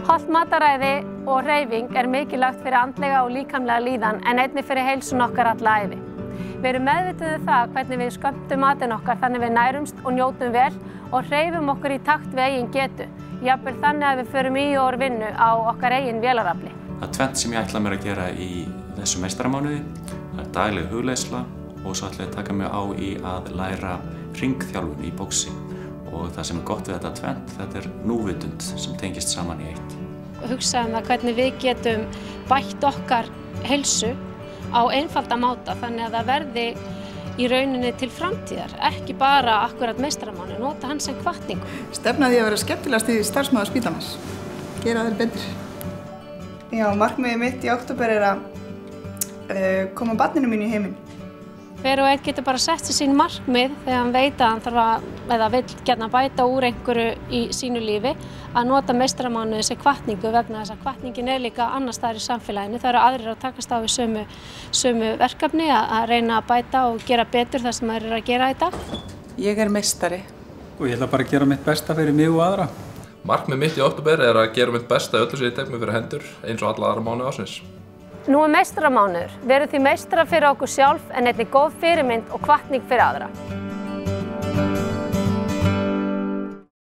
Hollt mataræði og hreyfing mikilvægt fyrir andlega og líkamlega líðan en einnig fyrir heilsun okkar alla ævi. Við erum meðvituð það hvernig við skömmtum matinn okkar þannig við nærumst og njótum vel og hreyfum okkur í takt við eigin getu. Jafnvel þannig að við förum í og úr vinnu á okkar eigin vélarafli. Það er tvennt sem ég ætla mér að gera í þessu meistaramánuði. Það er dagleg hugleiðsla og svo ætla ég að taka mig á í að læra hringþjálfun í boxi. Og það sem er gott við þetta tvennt, þetta er núvitund sem tengist saman í eitt. Hugsa það hvernig við getum bætt okkar heilsu á einfalda máta þannig að það verði í rauninni til framtíðar, ekki bara akkurat meistaramánuð, nota hann sem hvatningu. Stefna því að vera skemmtilegast í starfsmaður spítalans, gera þeir betur. Já, markmiðið mitt í október er að koma barninu mínu í heiminn. Hver og einn getur bara sett sér sín markmið þegar hann veit að hann þarf að, eða vill gjarna bæta úr einhverju í sínu lífi, að nota meistaramánuði sem hvatningu vegna þess að hvatningin líka annars staðar í samfélaginu. Það eru aðrir að takast á við sömu verkefni að reyna að bæta og gera betur það sem þeir eru að gera í dag. Ég er meistari. Og ég ætla bara að gera mitt besta fyrir mig og aðra. Markmið mitt í október er að gera mitt besta í öllu sem ég tek mig fyrir hendur eins og alla aðra mánuði ársins. Nú meistaramánuður. Við erum því meistarar fyrir okkur sjálf en einnig góð fyrirmynd og hvatning fyrir aðra.